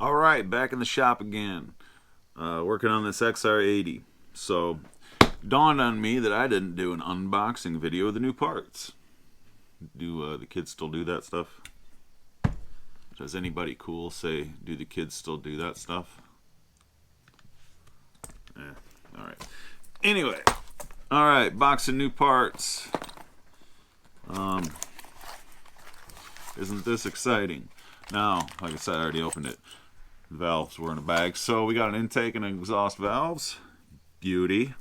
All right, back in the shop again, working on this XR80. So, dawned on me that I didn't do an unboxing video of the new parts. Do the kids still do that stuff? Does anybody cool say, do the kids still do that stuff? All right. Anyway, all right, box of new parts. Isn't this exciting? Now, like I said, I already opened it. The valves were in a bag. So we got an intake and exhaust valves. Beauty.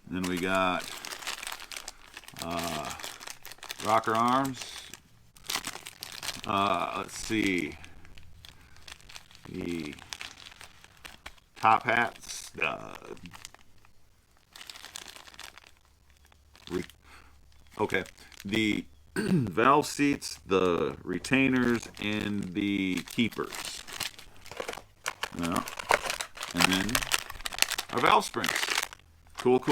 Then we got rocker arms. Let's see. The top hats. Okay. The valve seats, the retainers, and the keepers. Yeah. And then our valve springs. Cool.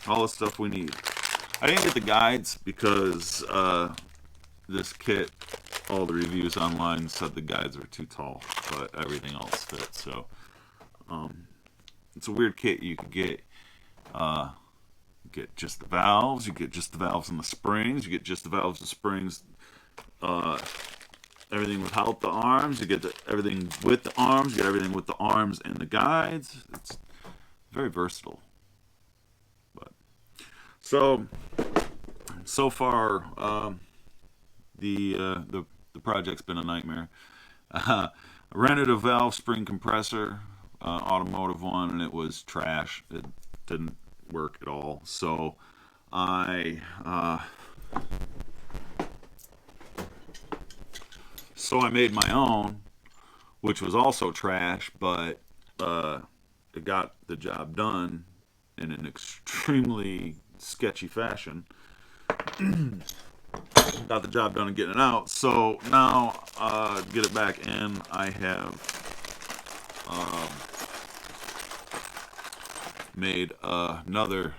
All the stuff we need. I didn't get the guides because this kit, all the reviews online said the guides were too tall, but everything else fit. So it's a weird kit. You could get just the valves, you get just the valves and the springs, you get just the valves and springs, everything without the arms, you get everything with the arms, you get everything with the arms and the guides. It's very versatile. But so far the project's been a nightmare. I rented a valve spring compressor, automotive one, and it was trash. It didn't work at all. So I made my own, which was also trash, but it got the job done in an extremely sketchy fashion. Got the job done and getting it out. So now to get it back in, I have made another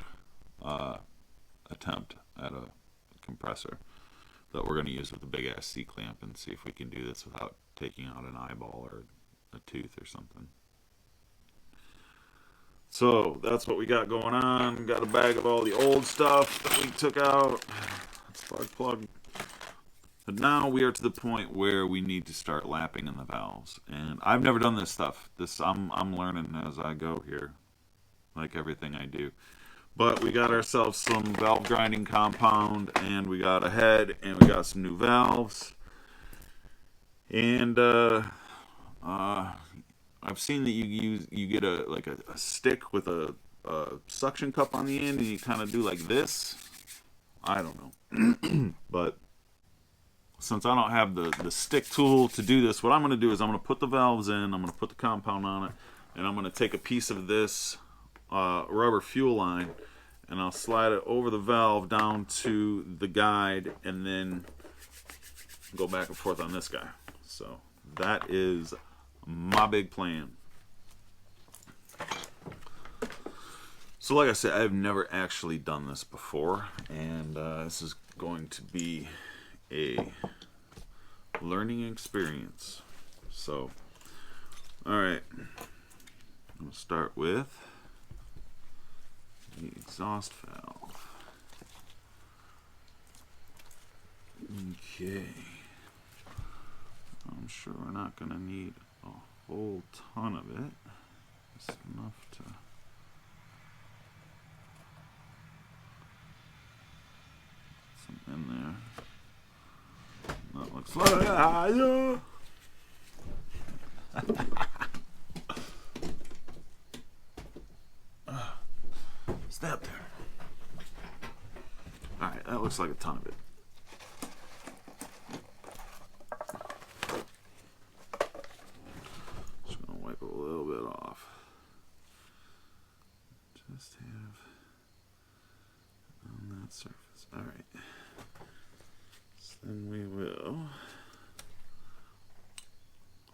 attempt at a compressor that we're going to use with a big ass C-clamp and see if we can do this without taking out an eyeball or a tooth or something. So that's what we got going on. Got a bag of all the old stuff that we took out. Plug. But now we are to the point where we need to start lapping in the valves. And I've never done this stuff. I'm learning as I go here, like everything I do. But we got ourselves some valve grinding compound, and we got a head, and we got some new valves. And I've seen that you get a stick with a suction cup on the end, and you kind of do like this. I don't know. But since I don't have the stick tool to do this, what I'm going to do is I'm going to put the valves in, I'm going to put the compound on it, and I'm going to take a piece of this rubber fuel line, and I'll slide it over the valve down to the guide, and then go back and forth on this guy. So that is my big plan. So like I said, I've never actually done this before, and this is going to be a learning experience. So, alright, I'm going to start with the exhaust valve. Okay, I'm sure we're not going to need a whole ton of it. Just enough to in there. That looks like step there. Alright, that looks like a ton of it. Just gonna wipe a little bit off. Just have on that surface. Alright. Then we will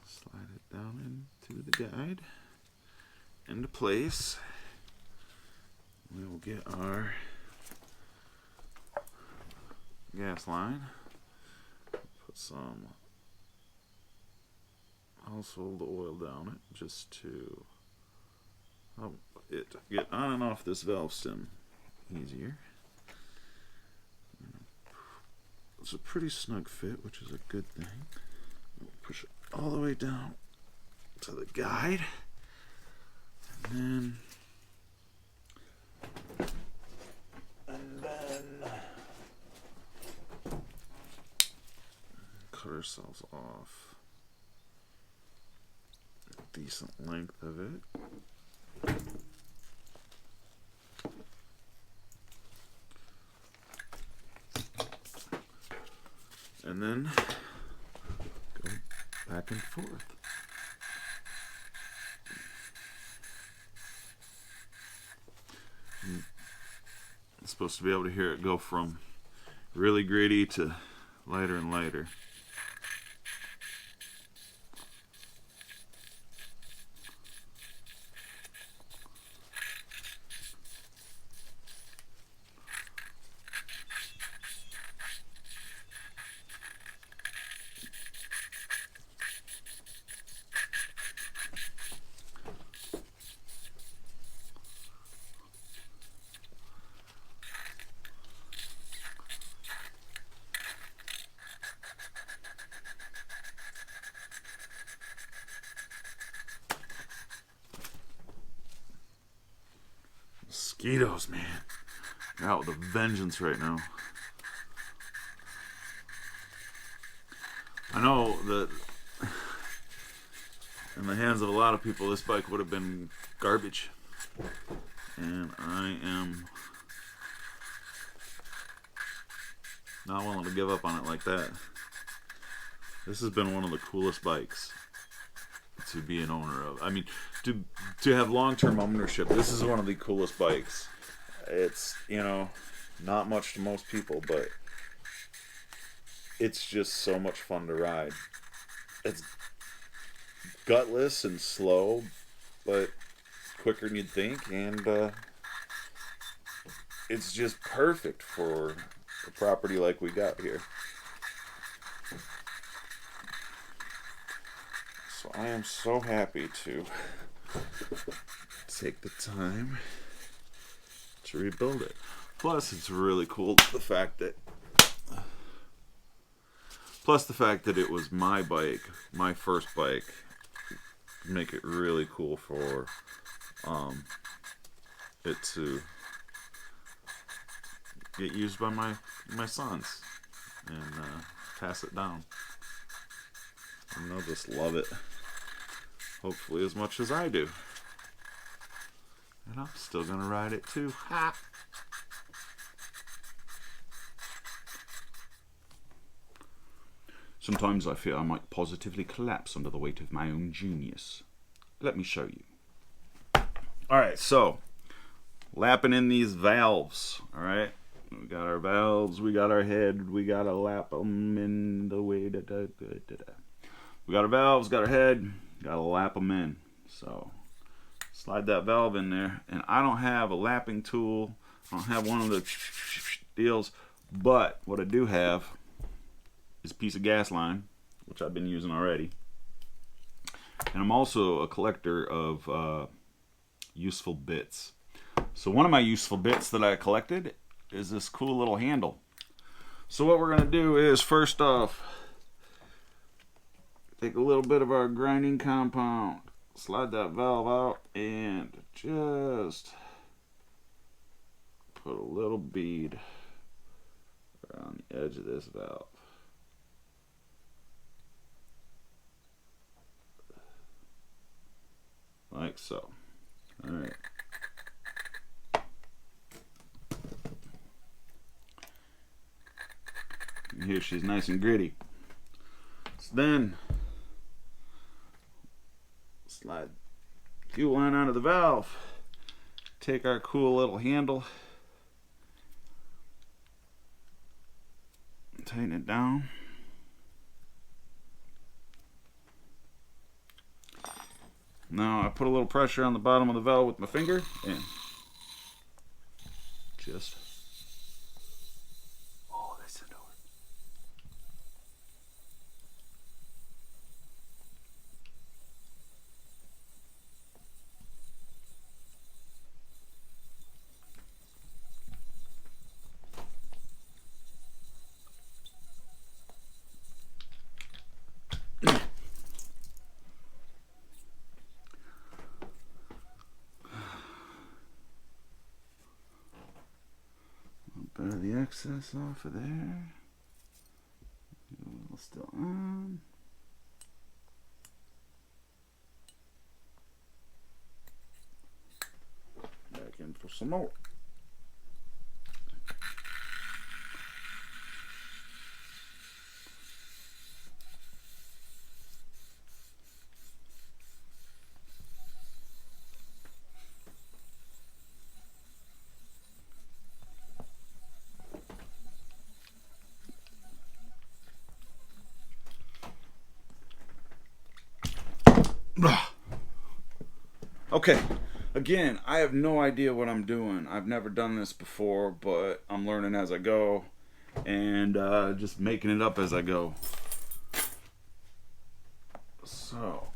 slide it down into the guide, into place. We will get our gas line, put some also the oil down it just to help it get on and off this valve stem easier. It's a pretty snug fit, which is a good thing. Push it all the way down to the guide, and then cut ourselves off a decent length of it. And then go back and forth. I'm supposed to be able to hear it go from really gritty to lighter and lighter. Mosquitoes, man. They're out with a vengeance right now. I know that in the hands of a lot of people, this bike would have been garbage. And I am not willing to give up on it like that. This has been one of the coolest bikes to be an owner of. I mean, to have long-term ownership, this is one of the coolest bikes. It's, you know, not much to most people, but it's just so much fun to ride. It's gutless and slow, but quicker than you'd think, and it's just perfect for a property like we got here. So I am so happy to take the time to rebuild it. Plus, it's really cool the fact that it was my bike, my first bike. Make it really cool for it to get used by my sons and pass it down. And they'll just love it, hopefully as much as I do. And I'm still gonna ride it too. Ha! Sometimes I fear I might positively collapse under the weight of my own genius. Let me show you. Alright, so lapping in these valves. Alright, we got our valves, we got our head, we gotta lap them in the way that. We got our valves, got our head, gotta lap them in. So slide that valve in there, and I don't have a lapping tool, I don't have one of the deals, but what I do have is a piece of gas line, which I've been using already. And I'm also a collector of useful bits. So one of my useful bits that I collected is this cool little handle. So what we're gonna do is, first off, take a little bit of our grinding compound, slide that valve out, and just put a little bead around the edge of this valve. Like so. Alright. Here she's nice and gritty. So then slide fuel line onto the valve. Take our cool little handle. Tighten it down. Now I put a little pressure on the bottom of the valve with my finger and just they sent over. excess off of there. Still on. Back in for some more. Okay, again, I have no idea what I'm doing. I've never done this before, but I'm learning as I go and just making it up as I go. So,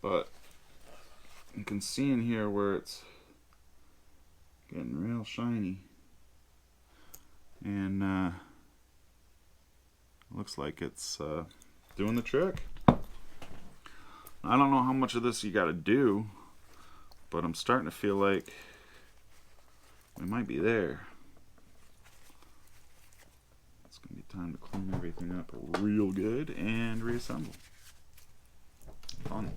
but you can see in here where it's getting real shiny. And looks like it's doing the trick. I don't know how much of this you got to do, but I'm starting to feel like we might be there. It's going to be time to clean everything up real good and reassemble. Fun.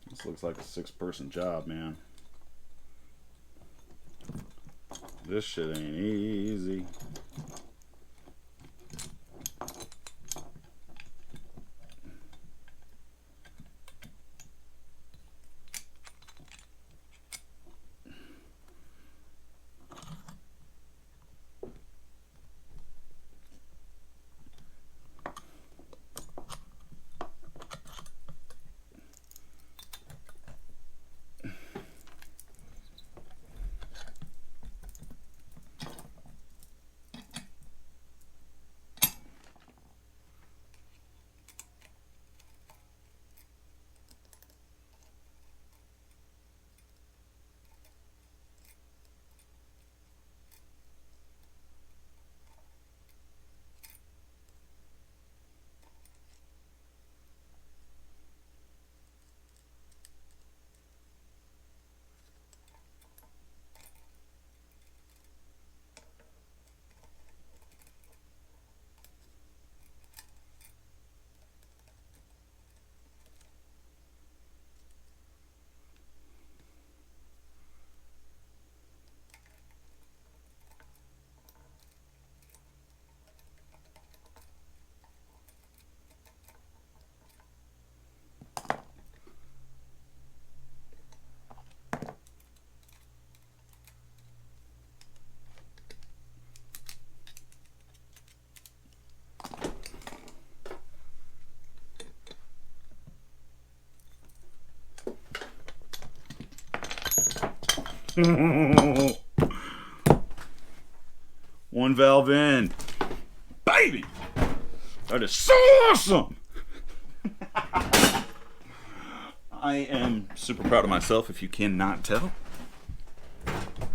This looks like a 6-person job, man. This shit ain't easy. One valve in. Baby! That is so awesome! I am super proud of myself, if you cannot tell.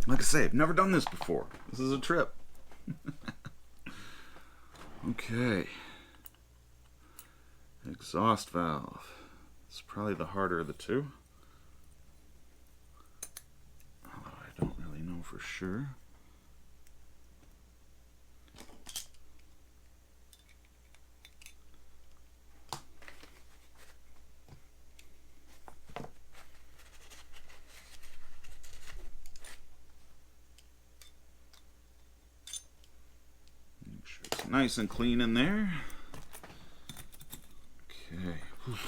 Like I say, I've never done this before. This is a trip. Okay. Exhaust valve. It's probably the harder of the two. Although I don't really know for sure. Make sure it's nice and clean in there. Okay. Let's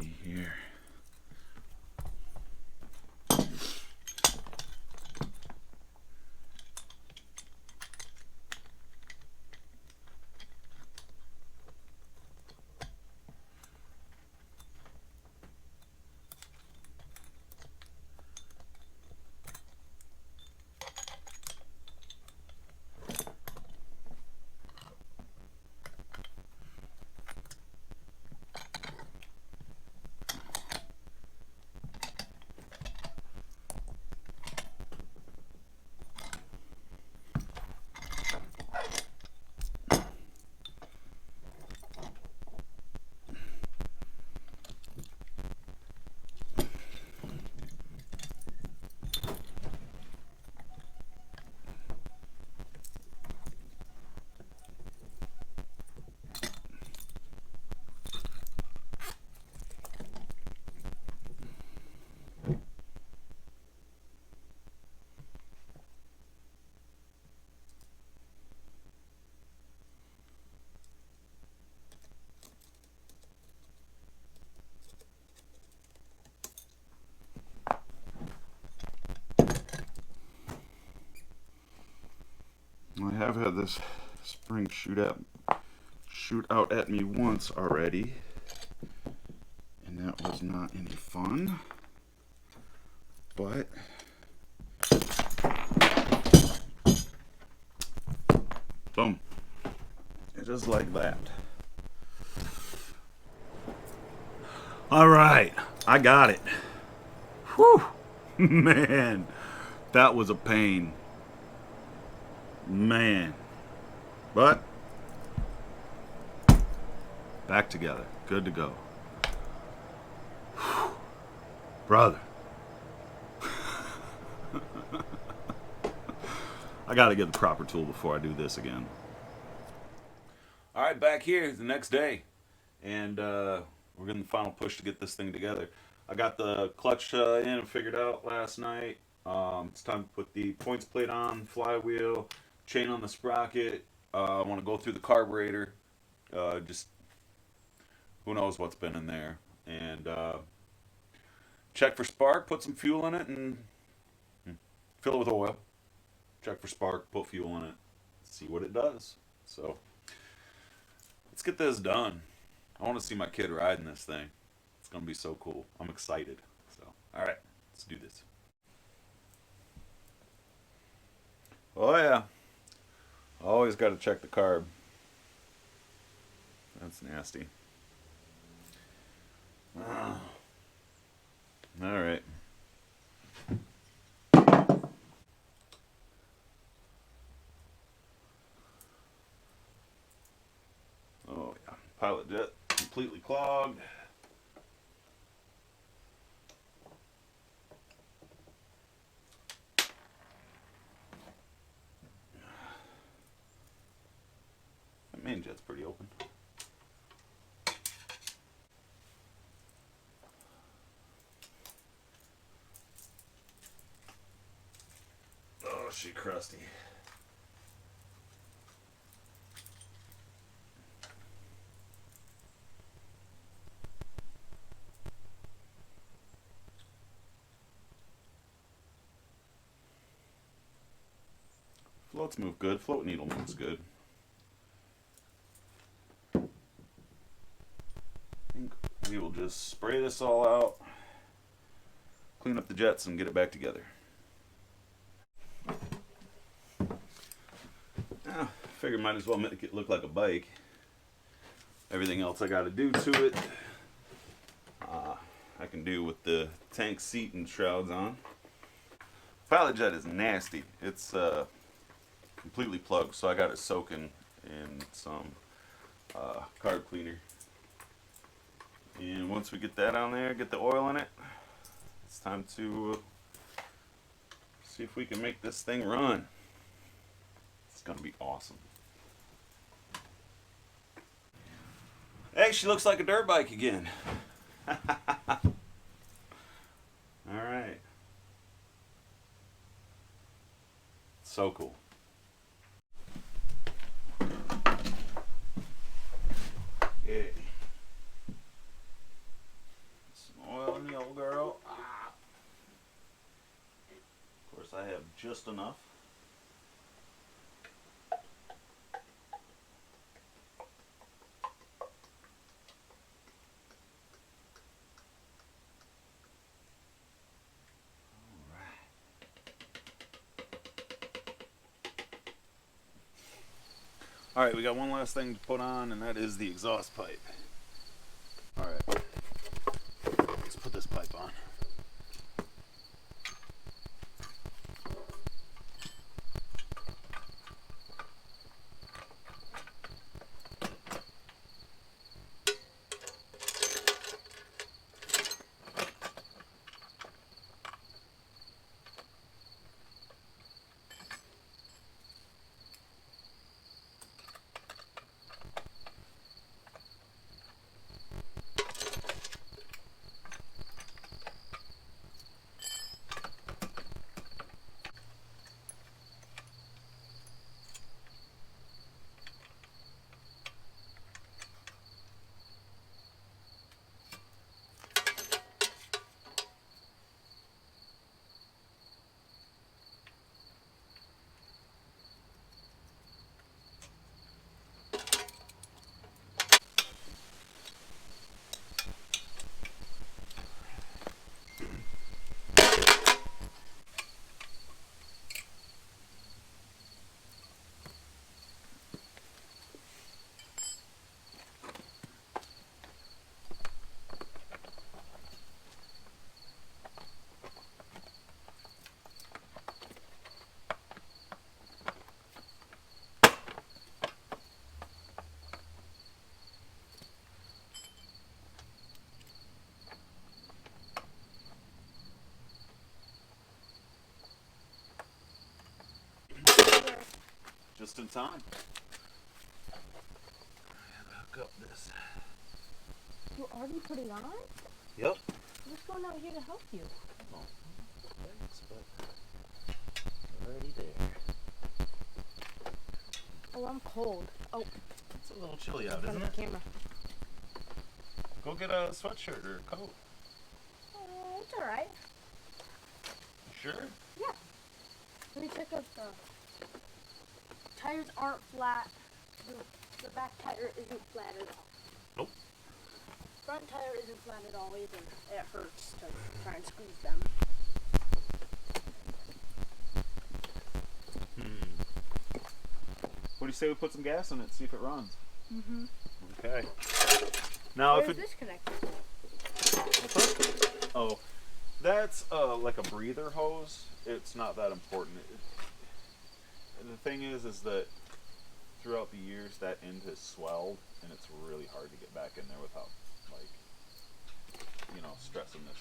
see here. I've had this spring shoot out at me once already, and that was not any fun. But boom, just like that. All right, I got it. Whew, man, that was a pain, man. But back together, good to go. Whew, brother. I gotta get the proper tool before I do this again. All right, back here the next day, and we're getting the final push to get this thing together. I got the clutch in and figured out last night. It's time to put the points plate on, flywheel, chain on the sprocket. I want to go through the carburetor. Just who knows what's been in there, and check for spark. Put some fuel in it and fill it with oil. Check for spark. Put fuel in it. See what it does. So let's get this done. I want to see my kid riding this thing. It's going to be so cool. I'm excited. So, all right, let's do this. Oh, yeah. Always got to check the carb. That's nasty. All right. Oh, yeah. Pilot jet completely clogged. That main jet's pretty open. Oh, she crusty. Floats move good. Float needle moves good. I think we will just spray this all out, clean up the jets, and get it back together. Figured might as well make it look like a bike. Everything else I got to do to it, I can do with the tank seat and shrouds on. Pilot jet is nasty. It's completely plugged, so I got it soaking in some carb cleaner. And once we get that on there, get the oil in it, it's time to see if we can make this thing run. It's gonna be awesome. Hey, she looks like a dirt bike again. Alright. So cool. Yeah. Some oil in the old girl. Of course, I have just enough. Alright, we got one last thing to put on, and that is the exhaust pipe. Alright, let's put this pipe on. just in time. Hook up this. You already put it on? Yep. What's going out here to help you? Oh, thanks, but already there. Oh, I'm cold. Oh, It's a little chilly out, from isn't the it? camera. Go get a sweatshirt or a coat. It's alright. Sure? Yeah. Let me check out the tires aren't flat. The back tire isn't flat at all. Nope. Front tire isn't flat at all either. It hurts to try and squeeze them. What do you say we put some gas in it, see if it runs? Mm-hmm. Okay. Now, Where's if it this connected? oh, that's like a breather hose. It's not that important. The thing is that throughout the years that end has swelled, and it's really hard to get back in there without, like, stressing this.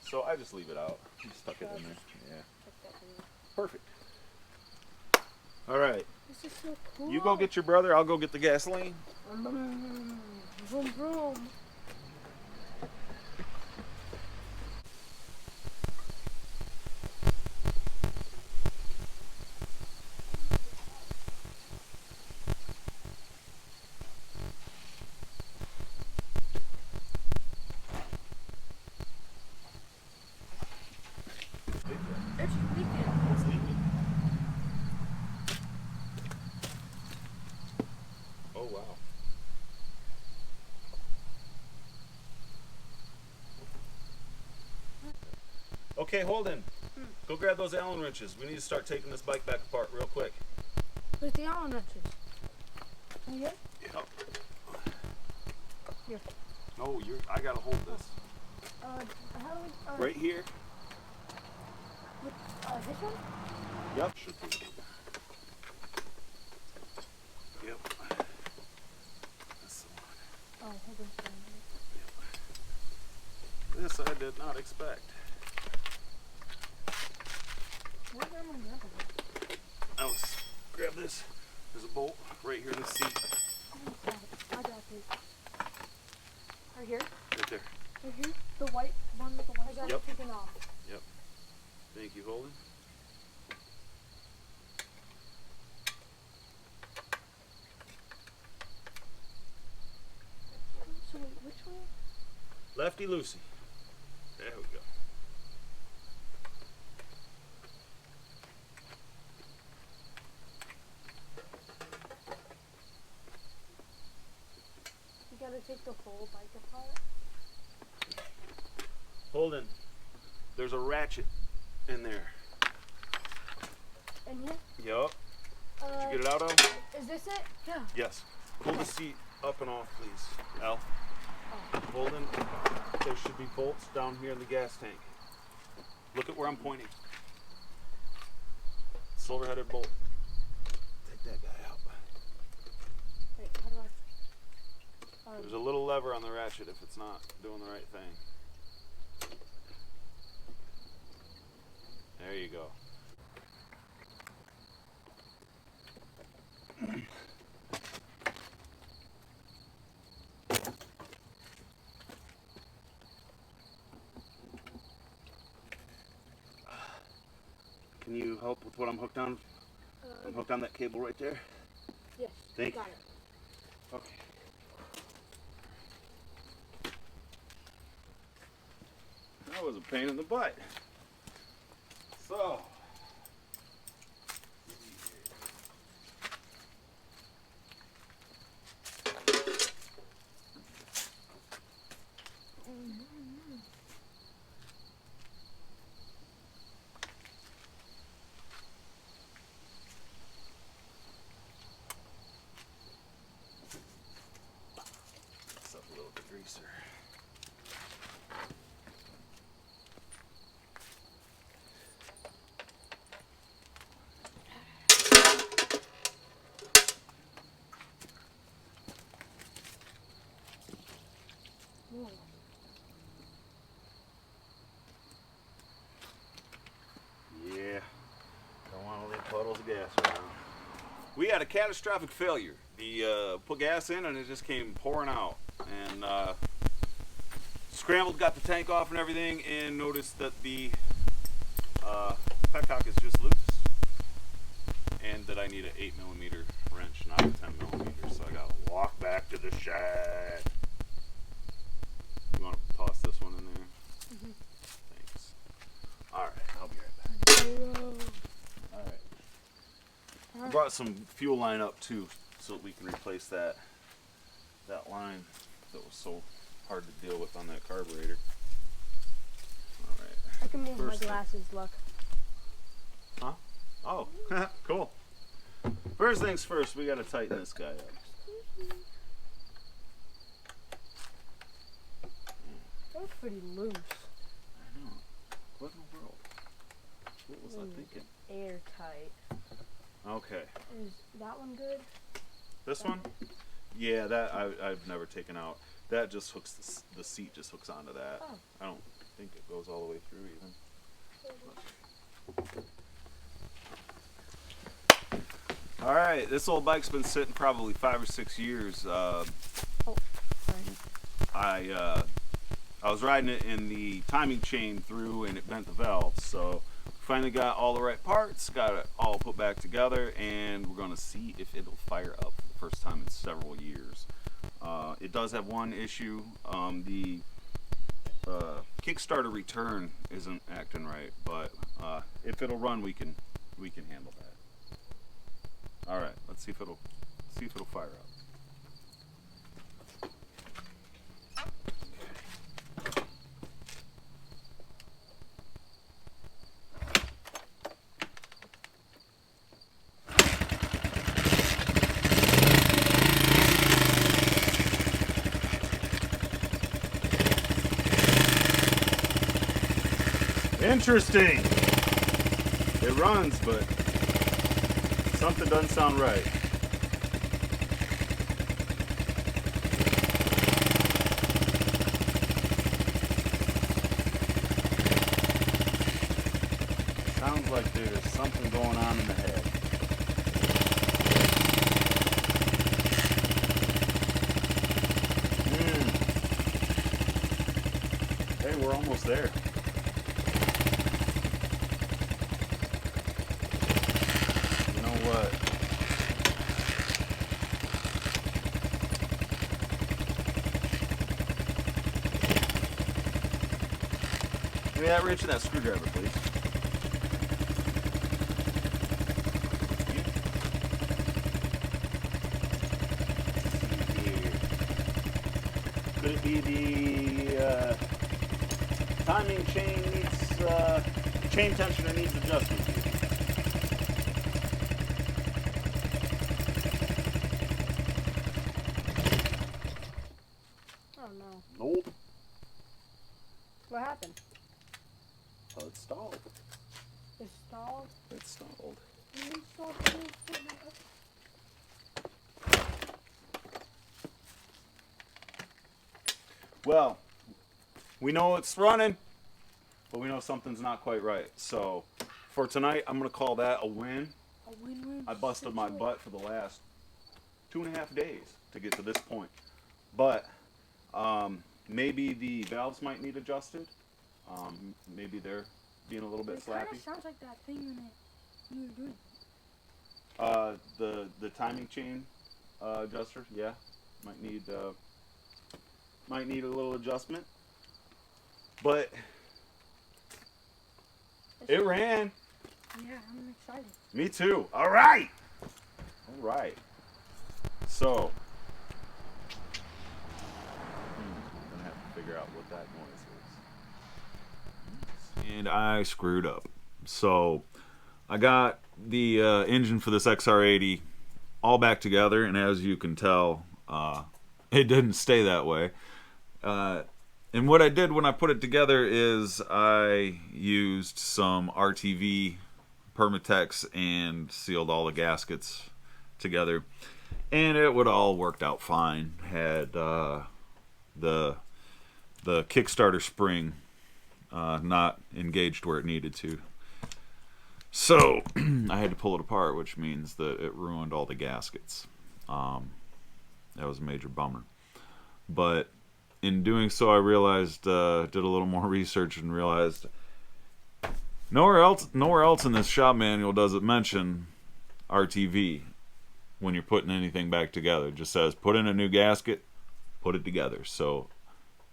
So I just leave it out. Just stuck it in there. Yeah. Perfect. All right. This is so cool. You go get your brother. I'll go get the gasoline. Vroom, vroom. It's leaking. It's leaking. Oh, wow. Okay, Holden. Go grab those Allen wrenches. We need to start taking this bike back apart real quick. Where's the Allen wrenches? Here? Yep. Here. No, I gotta hold this. How do we, Right here. This one? Yep. Should be. Yep. That's the one. Oh, hold on. Yep. This I did not expect. Where's my grandpa? Alice, grab this. There's a bolt right here in the seat. I got it. Right here? Right there. Right here? The white one with the white. I got Yep. it taken off. Yep. Thank you, Holden. So wait, which way? Lefty loosey. There we go. You gotta take the whole bike apart. Holden, there's a ratchet in there. In here? Yup. Did you get it out, Al? Is this it? Yeah. Yes. Pull the seat up and off, please. Al. Holden, there should be bolts down here in the gas tank. Look at where I'm pointing. Silver-headed bolt. Take that guy out. Wait, how do I? There's a little lever on the ratchet if it's not doing the right thing. There you go. Can you help with what I'm hooked on? I'm hooked on that cable right there. Yes. Thank got you. it. Okay. That was a pain in the butt. So. Mix up a little bit greaser. Whoa. Yeah. Don't want to leave puddles of gas around. We had a catastrophic failure. The put gas in and it just came pouring out, and scrambled, got the tank off and everything, and noticed that the petcock is just loose, and that I need an 8mm wrench, not a 10mm. So I gotta walk back to the shed. You want to toss this one in there? Mm-hmm. Thanks. All right, I'll be right back. All right. I brought some fuel line up too, so we can replace that line that was so hard to deal with on that carburetor. All right. I can move First my glasses, look. Huh? Oh, cool. First things first, we gotta tighten this guy up. That's pretty loose. I know. What in the world? What was I thinking? Airtight. Okay. Is that one good? This one? Yeah, that I've never taken out. That just hooks, the seat just hooks onto that. Oh. I don't think it goes all the way through even. All right, this old bike's been sitting probably 5 or 6 years. Oh, sorry. I was riding it and the timing chain threw and it bent the valve. So finally got all the right parts, got it all put back together, and we're gonna see if it'll fire up for the first time in several years. It does have one issue. The Kickstarter return isn't acting right, but if it'll run, we can handle that. All right, let's see if it'll fire up. Interesting. It runs, but something doesn't sound right. Sounds like there's something going on in the head. Hey, we're almost there. What? Give me that wrench and that screwdriver, please. Could it be the timing chain needs chain tensioner needs adjustment? Nope. What happened? Oh, it stalled. It stalled? It stalled. Well, we know it's running, but we know something's not quite right. So, for tonight, I'm going to call that a win. A win-win. I busted my butt for the last 2.5 days to get to this point. But, maybe the valves might need adjusted. Maybe they're being a little bit It kind slappy. of sounds like that thing when you were doing. The timing chain adjuster, yeah, might need a little adjustment. But it ran. Yeah, I'm excited. Me too. All right. All right. So. I'm gonna have to figure out what that noise is. And I screwed up. So I got the engine for this XR80 all back together, and as you can tell, it didn't stay that way. And what I did when I put it together is I used some RTV Permatex and sealed all the gaskets together, and it would all worked out fine. Had the Kickstarter spring not engaged where it needed to. So I had to pull it apart, which means that it ruined all the gaskets. That was a major bummer. But in doing so, I realized, did a little more research and realized nowhere else in this shop manual does it mention RTV when you're putting anything back together. It just says put in a new gasket, put it together. So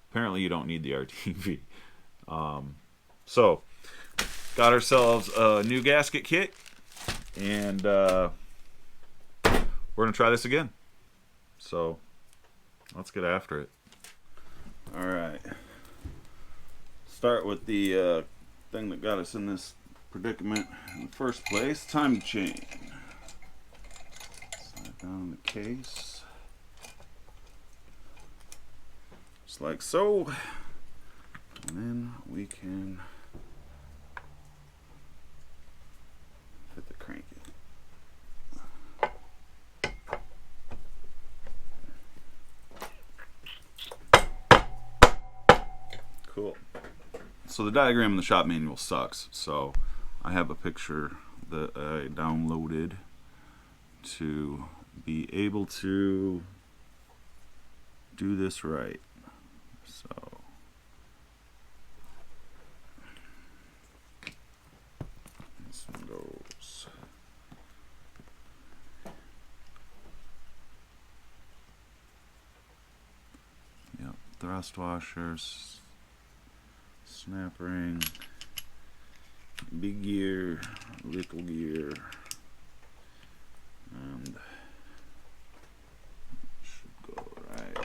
apparently you don't need the RTV. So got ourselves a new gasket kit, and we're gonna try this again. So let's get after it. All right. Start with the thing that got us in this predicament in the first place. Time chain. Slide down the case, just like so, and then we can fit the crank in. Cool. So the diagram in the shop manual sucks, so I have a picture that I downloaded to be able to do this right. So this one goes. Yep, thrust washers. Snap ring, big gear, little gear, and it should go right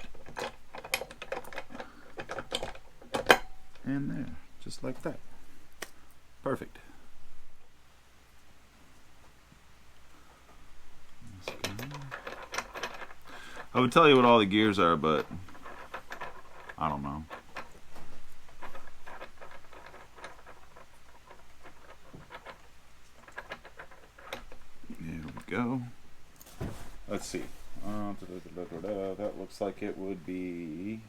in there, just like that. Perfect. I would tell you what all the gears are, but I don't know. Go. Let's see. That looks like it would be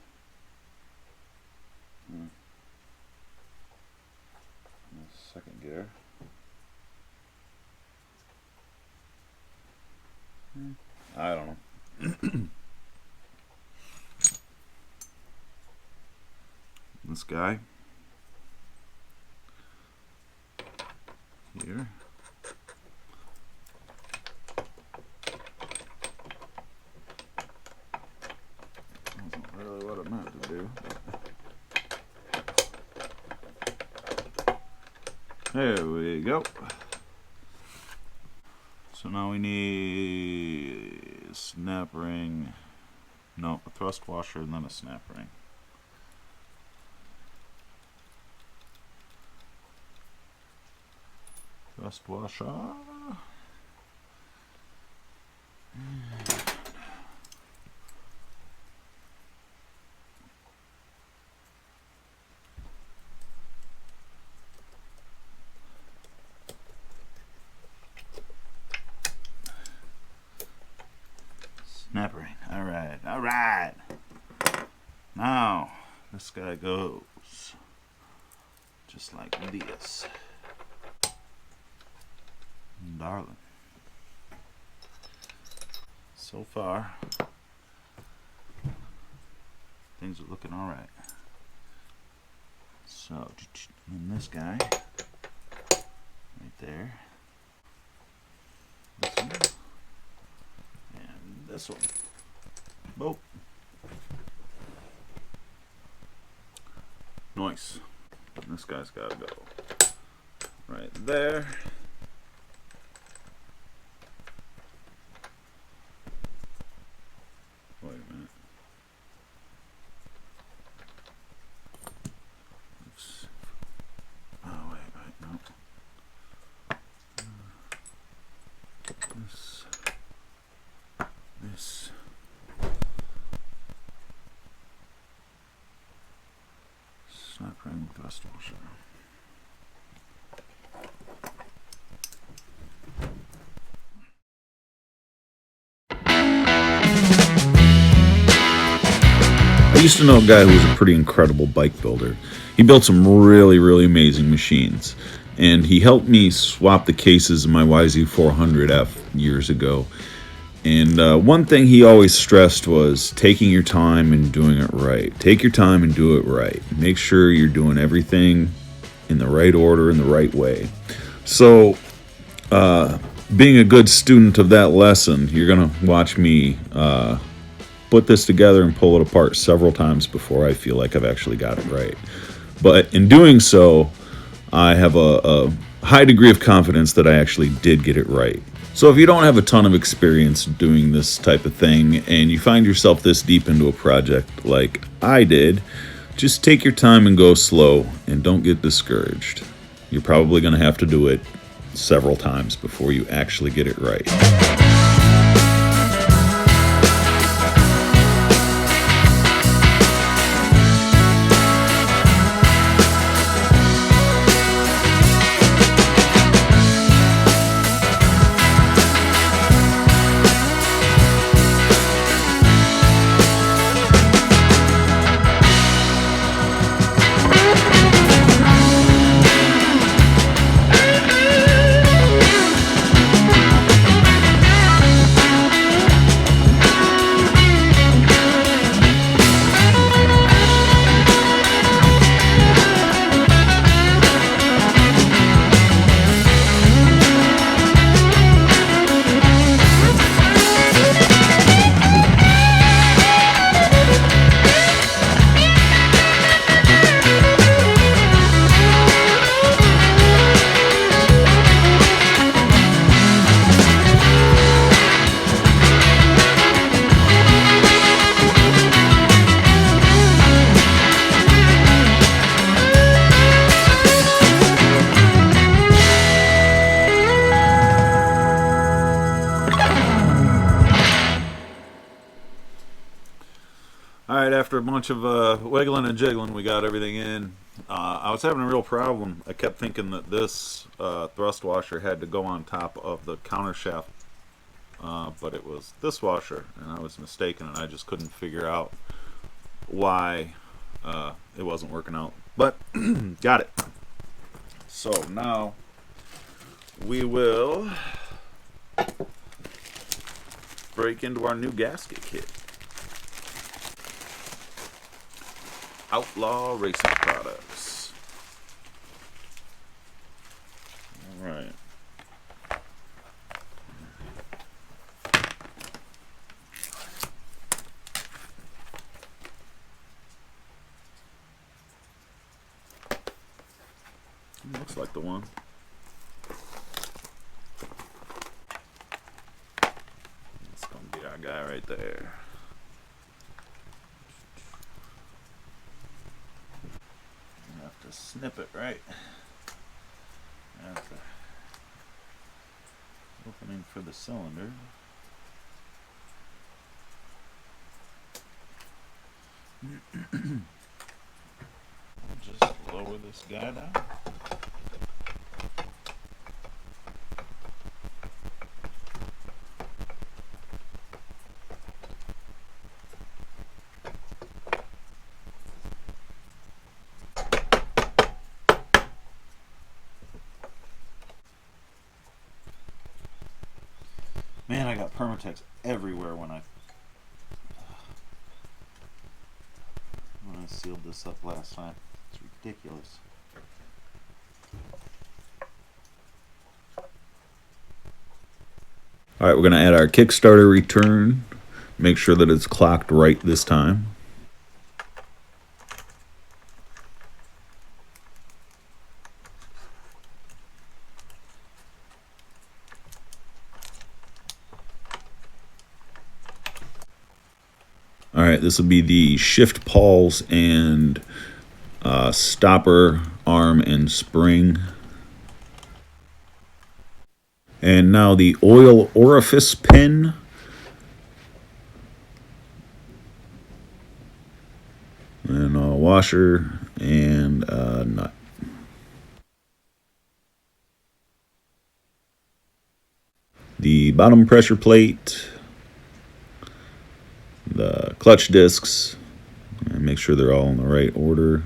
second gear. I don't know. This guy here. Really what it meant to do. There we go. So now we need a snap ring. No, a thrust washer and then a snap ring. Thrust washer. Snap ring. Alright, alright. Now, this guy goes just like this. Darling. So far, things are looking alright. So, and this guy, right there. This one. And this one. Boop. Nice. This guy's got to go right there. Wait a minute. Oops. Oh, wait, no. This. Snap ring thrust washer. I used to know a guy who was a pretty incredible bike builder. He built some really, really amazing machines. and he helped me swap the cases of my YZ400F years ago. And one thing he always stressed was taking your time and doing it right. Take your time and do it right. Make sure you're doing everything in the right order, in the right way. So, being a good student of that lesson, you're going to watch me put this together and pull it apart several times before I feel like I've actually got it right. But in doing so, I have a high degree of confidence that I actually did get it right. So if you don't have a ton of experience doing this type of thing and you find yourself this deep into a project like I did, just take your time and go slow and don't get discouraged. You're probably going to have to do it several times before you actually get it right. Alright, after a bunch of wiggling and jiggling, we got everything in. I was having a real problem. I kept thinking that this thrust washer had to go on top of the counter shaft, but it was this washer, and I was mistaken, and I just couldn't figure out why it wasn't working out. But, got it. So, now we will break into our new gasket kit. Outlaw Racing Products. Alright. Looks like the one. That's gonna be our guy right there. Snip it right at the opening for the cylinder. Just lower this guy down. Man, I got Permatex everywhere when I sealed this up last time. It's ridiculous. Alright, we're going to add our Kickstarter return. Make sure that it's clocked right this time. Alright, this will be the shift pawls and stopper arm and spring. And now the oil orifice pin. And a washer and a nut. The bottom pressure plate. The clutch discs, and make sure they're all in the right order,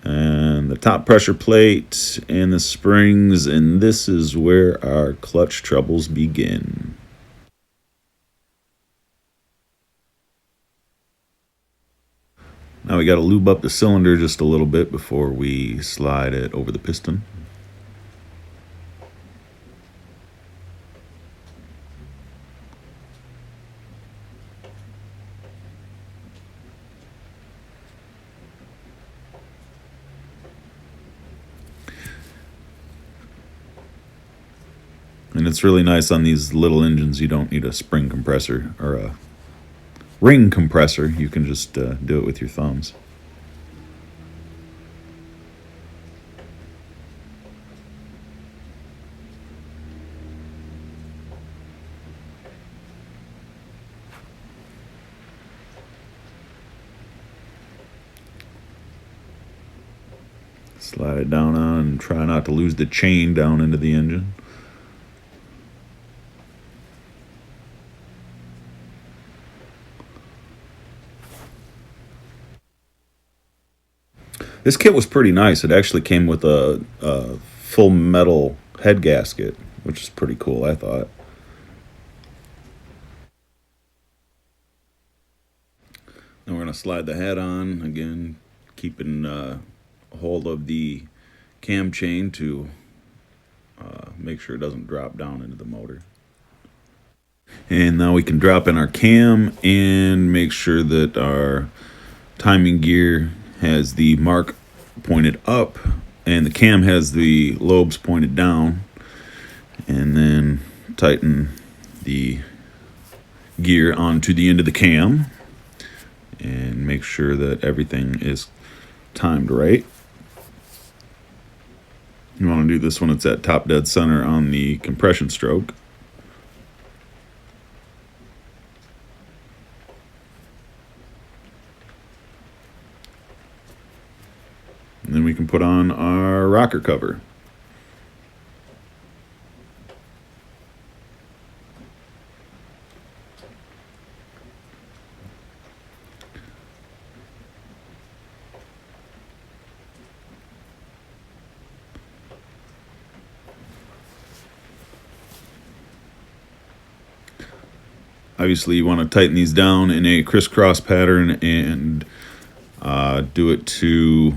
and the top pressure plate and the springs, and this is where our clutch troubles begin. Now we got to lube up the cylinder just a little bit before we slide it over the piston. And it's really nice on these little engines. You don't need a spring compressor or a ring compressor. You can just do it with your thumbs. Slide it down on and try not to lose the chain down into the engine. This kit was pretty nice. It actually came with a full metal head gasket, which is pretty cool, I thought. Now we're going to slide the head on, again, keeping a hold of the cam chain to make sure it doesn't drop down into the motor. And now we can drop in our cam and make sure that our timing gear has the mark pointed up and the cam has the lobes pointed down, and then tighten the gear onto the end of the cam and make sure that everything is timed right. You want to do this when it's at top dead center on the compression stroke. And then we can put on our rocker cover. Obviously, you want to tighten these down in a crisscross pattern and do it to,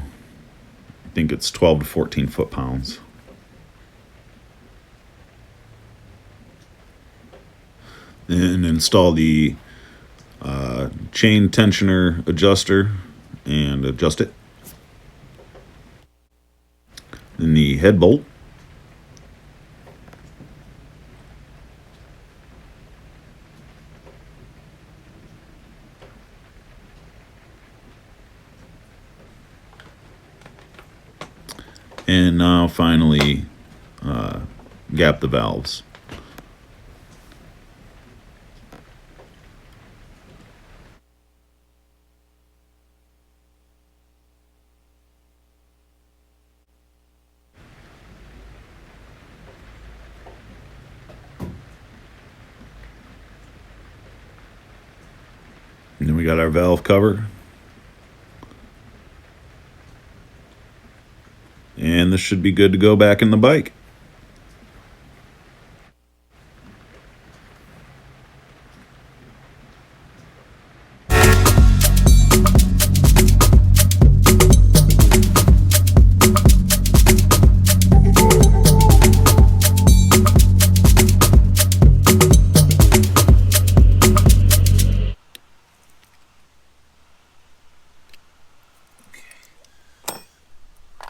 I think it's 12 to 14 foot-pounds. And install the chain tensioner adjuster and adjust it. Then the head bolt. And now finally gap the valves. And then we got our valve cover. And this should be good to go back in the bike.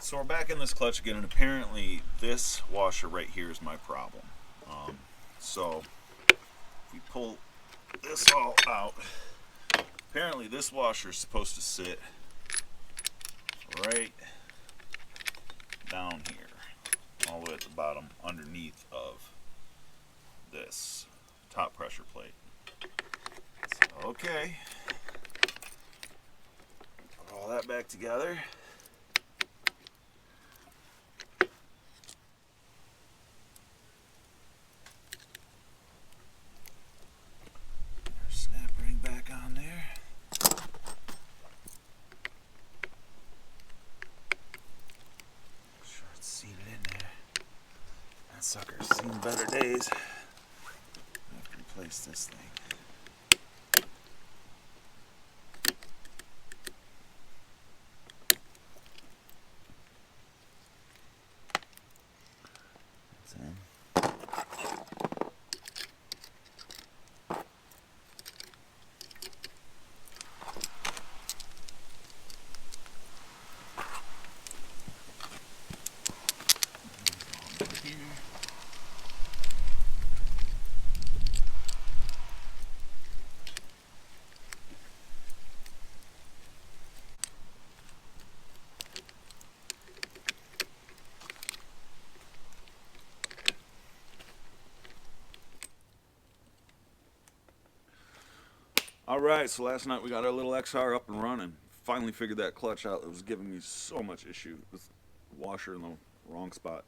So we're back in this clutch again, and apparently this washer right here is my problem. So if we pull this all out, apparently this washer is supposed to sit right down here, all the way at the bottom, underneath of this top pressure plate. So, okay, put all that back together. Snap ring back on there. this thing? It's in. All right, so last night we got our little XR up and running. Finally figured that clutch out that was giving me so much issue. This washer in the wrong spot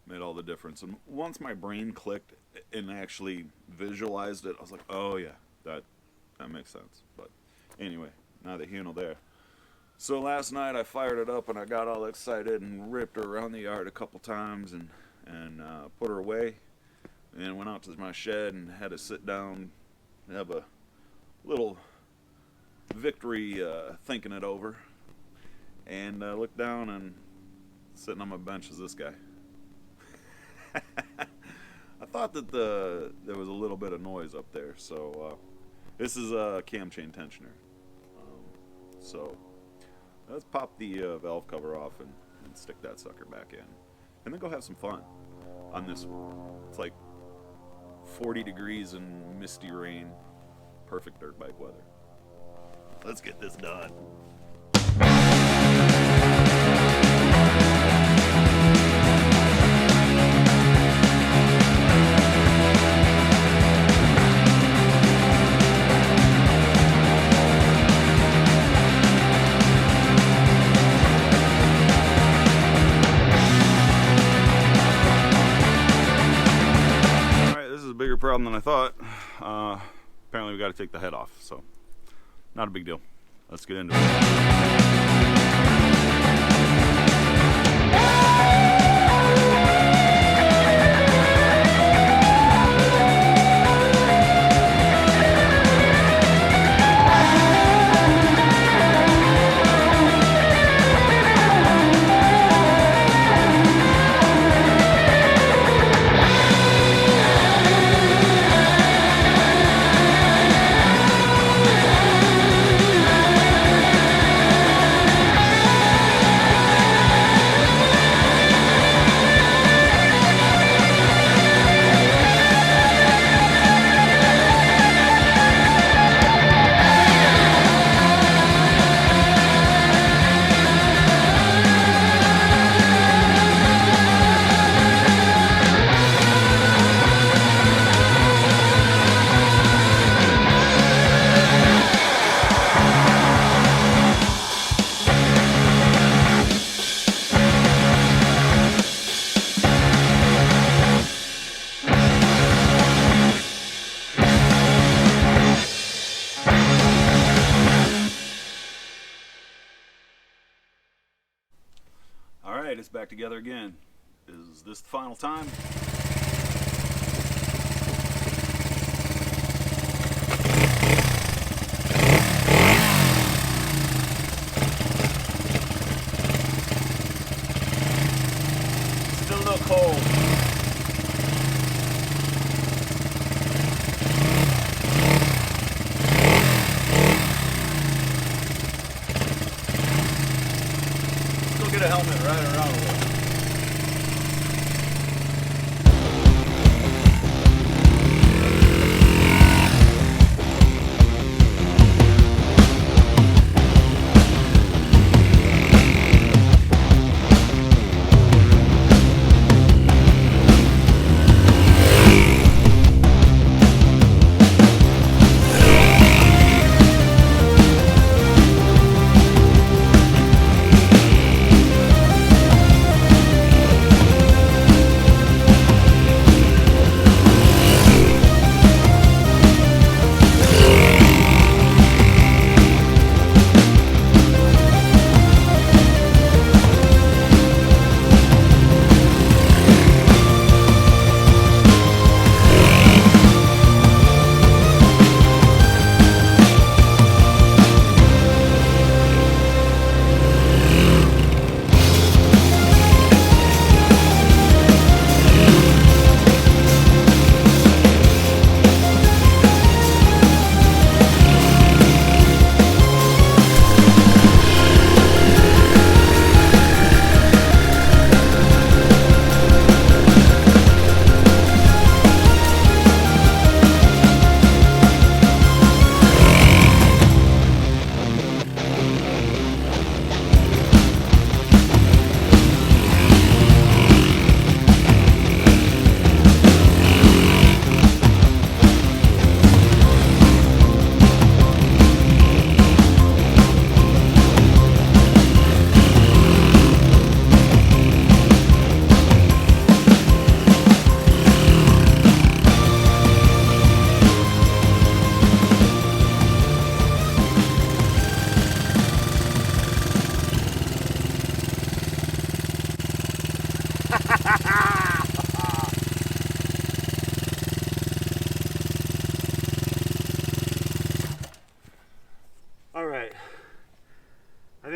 made all the difference. And once my brain clicked and actually visualized it, I was like, oh yeah, that makes sense. But anyway, neither here nor there. So last night I fired it up and I got all excited and ripped her around the yard a couple times and put her away. And went out to my shed and had to sit down and have a little victory thinking it over, and look down, and sitting on my bench is this guy. I thought that there was a little bit of noise up there, so this is a cam chain tensioner. So let's pop the valve cover off and stick that sucker back in, and then go have some fun on this one. It's like 40 degrees and misty rain. Perfect dirt bike weather. Let's get this done. Alright, this is a bigger problem than I thought. Apparently we got to take the head off, so not a big deal. Let's get into it. Alright, it's back together again. Is this the final time? Still a little cold. Still get a helmet right around a little.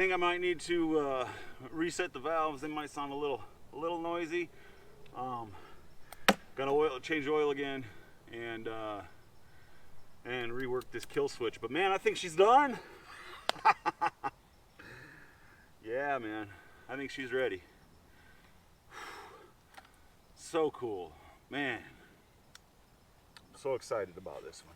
think I might need to reset the valves. They might sound a little noisy. Gonna change oil again, and rework this kill switch. But man, I think she's done. Yeah, man, I think she's ready. So cool, man. I'm so excited about this one.